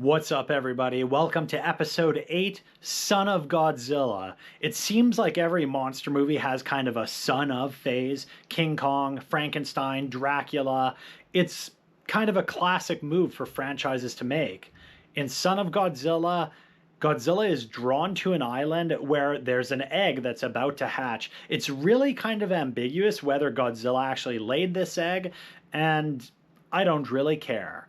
What's up, everybody? Welcome to episode 8, Son of Godzilla. It seems like every monster movie has kind of a son of phase. King Kong, Frankenstein, Dracula. It's kind of a classic move for franchises to make. In Son of Godzilla, Godzilla is drawn to an island where there's an egg that's about to hatch. It's really kind of ambiguous whether Godzilla actually laid this egg, and I don't really care.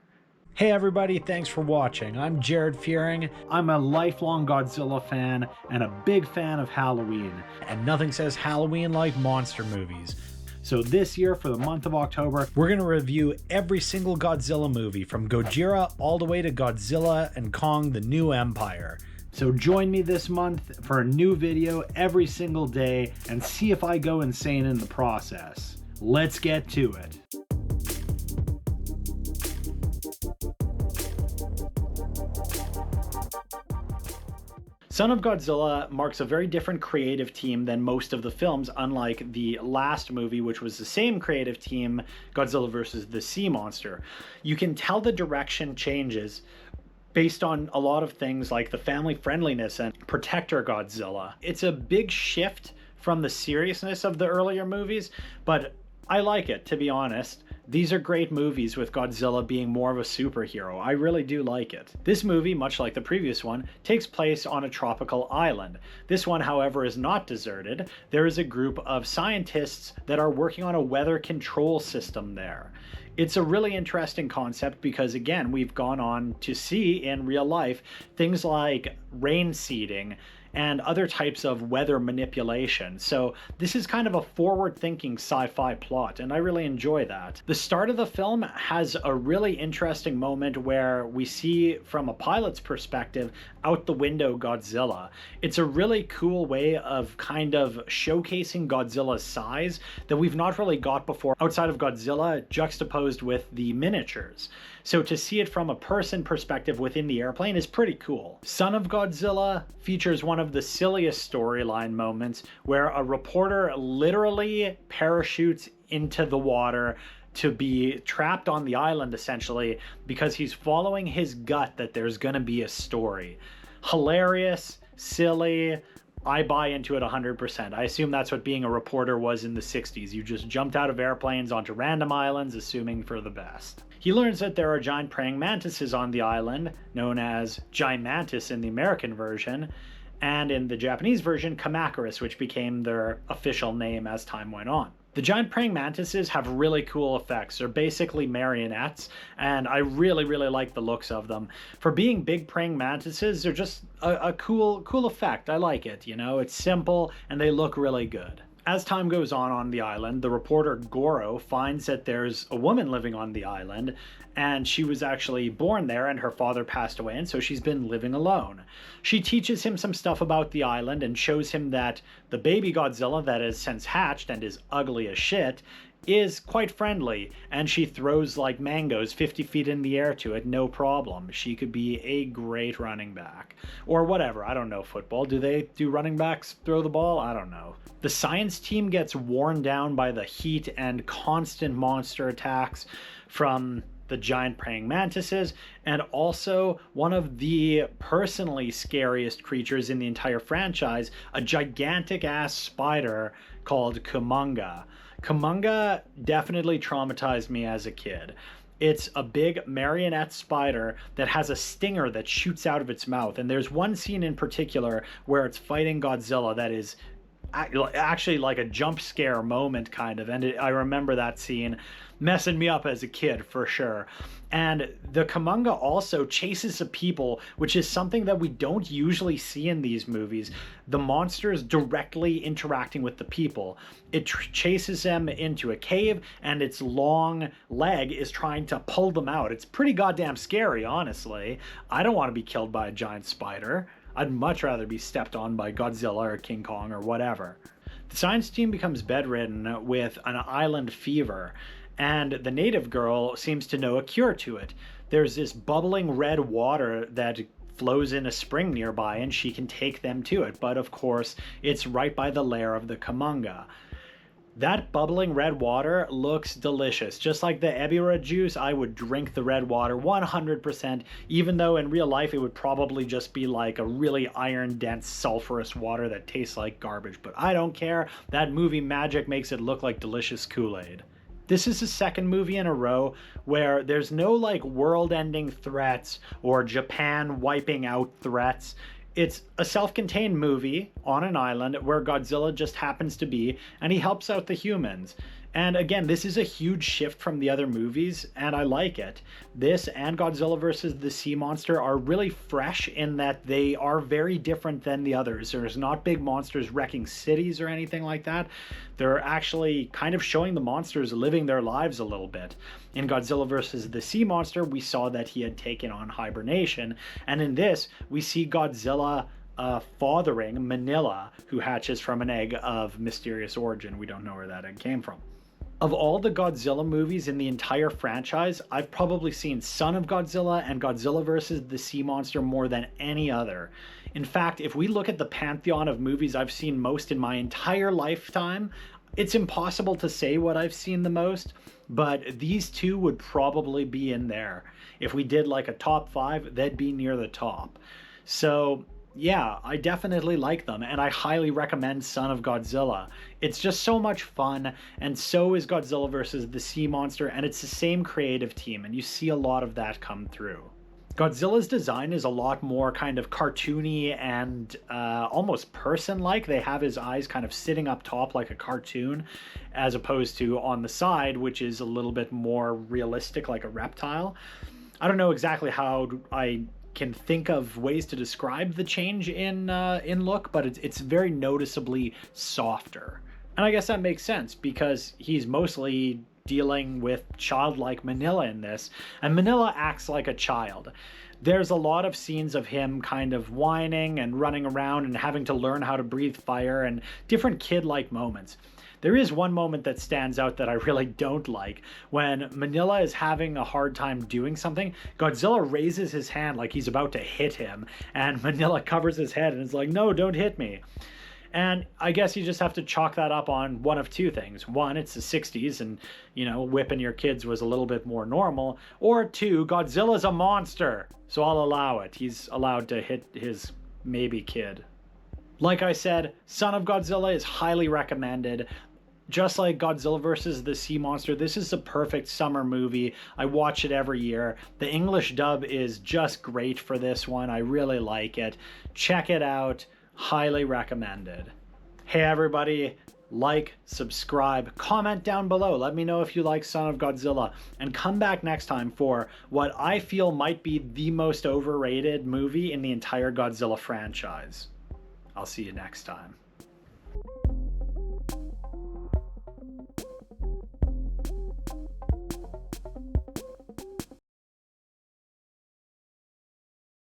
Hey everybody, thanks for watching. I'm Jared Fearing. I'm a lifelong Godzilla fan and a big fan of Halloween. And nothing says Halloween like monster movies. So this year, for the month of October, we're going to review every single Godzilla movie from Gojira all the way to Godzilla and Kong the New Empire. So join me this month for a new video every single day and see if I go insane in the process. Let's get to it. Son of Godzilla marks a very different creative team than most of the films, unlike the last movie, which was the same creative team, Godzilla vs. the Sea Monster. You can tell the direction changes based on a lot of things like the family friendliness and Protector Godzilla. It's a big shift from the seriousness of the earlier movies, but I like it, to be honest. These are great movies with Godzilla being more of a superhero. I really do like it. This movie, much like the previous one, takes place on a tropical island. This one, however, is not deserted. There is a group of scientists that are working on a weather control system there. It's a really interesting concept because, again, we've gone on to see in real life things like rain seeding and other types of weather manipulation. So this is kind of a forward-thinking sci-fi plot, and I really enjoy that. The start of the film has a really interesting moment where we see, from a pilot's perspective, out the window Godzilla. It's a really cool way of kind of showcasing Godzilla's size that we've not really got before outside of Godzilla, juxtaposed with the miniatures. So to see it from a person perspective within the airplane is pretty cool. Son of Godzilla features one of the silliest storyline moments where a reporter literally parachutes into the water to be trapped on the island, essentially, because he's following his gut that there's gonna be a story. Hilarious, silly, I buy into it 100%. I assume that's what being a reporter was in the 60s. You just jumped out of airplanes onto random islands, assuming for the best. He learns that there are giant praying mantises on the island, known as Gigantus in the American version, and in the Japanese version, Kamacuras, which became their official name as time went on. The giant praying mantises have really cool effects. They're basically marionettes, and I really like the looks of them. For being big praying mantises, they're just a cool effect. I like it, you know? It's simple, and they look really good. As time goes on the island, the reporter Goro finds that there's a woman living on the island, and she was actually born there and her father passed away, and so she's been living alone. She teaches him some stuff about the island and shows him that the baby Godzilla that has since hatched and is ugly as shit is quite friendly, and she throws like mangoes 50 feet in the air to it, no problem. She could be a great running back. Or whatever, I don't know football. Do running backs throw the ball? I don't know. The science team gets worn down by the heat and constant monster attacks from the giant praying mantises, and also one of the personally scariest creatures in the entire franchise, a gigantic ass spider called Kumonga. Kumonga definitely traumatized me as a kid. It's a big marionette spider that has a stinger that shoots out of its mouth, and there's one scene in particular where it's fighting Godzilla that is actually like a jump scare moment kind of, and I remember that scene messing me up as a kid for sure. And the Kumonga also chases the people, which is something that we don't usually see in these movies. The monsters directly interacting with the people. It chases them into a cave, and its long leg is trying to pull them out. It's pretty goddamn scary, honestly. I don't want to be killed by a giant spider. I'd much rather be stepped on by Godzilla or King Kong or whatever. The science team becomes bedridden with an island fever, and the native girl seems to know a cure to it. There's this bubbling red water that flows in a spring nearby, and she can take them to it, but of course it's right by the lair of the Kumonga. That bubbling red water looks delicious. Just like the Ebira juice, I would drink the red water 100%, even though in real life it would probably just be like a really iron-dense, sulfurous water that tastes like garbage. But I don't care. That movie magic makes it look like delicious Kool-Aid. This is the second movie in a row where there's no like world-ending threats or Japan wiping out threats. It's a self-contained movie on an island where Godzilla just happens to be, and he helps out the humans. And again, this is a huge shift from the other movies, and I like it. This and Godzilla vs. the Sea Monster are really fresh in that they are very different than the others. There's not big monsters wrecking cities or anything like that. They're actually kind of showing the monsters living their lives a little bit. In Godzilla vs. the Sea Monster, we saw that he had taken on hibernation, and in this, we see Godzilla fathering Manila, who hatches from an egg of mysterious origin. We don't know where that egg came from. Of all the Godzilla movies in the entire franchise, I've probably seen Son of Godzilla and Godzilla vs. the Sea Monster more than any other. In fact, if we look at the pantheon of movies I've seen most in my entire lifetime, it's impossible to say what I've seen the most, but these two would probably be in there. If we did like a top 5, they'd be near the top. So yeah, I definitely like them, and I highly recommend Son of Godzilla. It's just so much fun, and so is Godzilla vs. the Sea Monster, and it's the same creative team, and you see a lot of that come through. Godzilla's design is a lot more kind of cartoony and almost person-like. They have his eyes kind of sitting up top like a cartoon, as opposed to on the side, which is a little bit more realistic like a reptile. I don't know exactly how I can think of ways to describe the change in look, but it's very noticeably softer. And I guess that makes sense because he's mostly dealing with childlike Manila in this, and Manila acts like a child. There's a lot of scenes of him kind of whining and running around and having to learn how to breathe fire and different kid-like moments. There is one moment that stands out that I really don't like. When Manila is having a hard time doing something, Godzilla raises his hand like he's about to hit him, and Manila covers his head and is like, "No, don't hit me." And I guess you just have to chalk that up on one of two things. One, it's the 60s and, you know, whipping your kids was a little bit more normal. Or two, Godzilla's a monster, so I'll allow it. He's allowed to hit his maybe kid. Like I said, Son of Godzilla is highly recommended. Just like Godzilla vs. the Sea Monster, this is the perfect summer movie. I watch it every year. The English dub is just great for this one. I really like it. Check it out. Highly recommended. Hey everybody, like, subscribe, comment down below. Let me know if you like Son of Godzilla. And come back next time for what I feel might be the most overrated movie in the entire Godzilla franchise. I'll see you next time.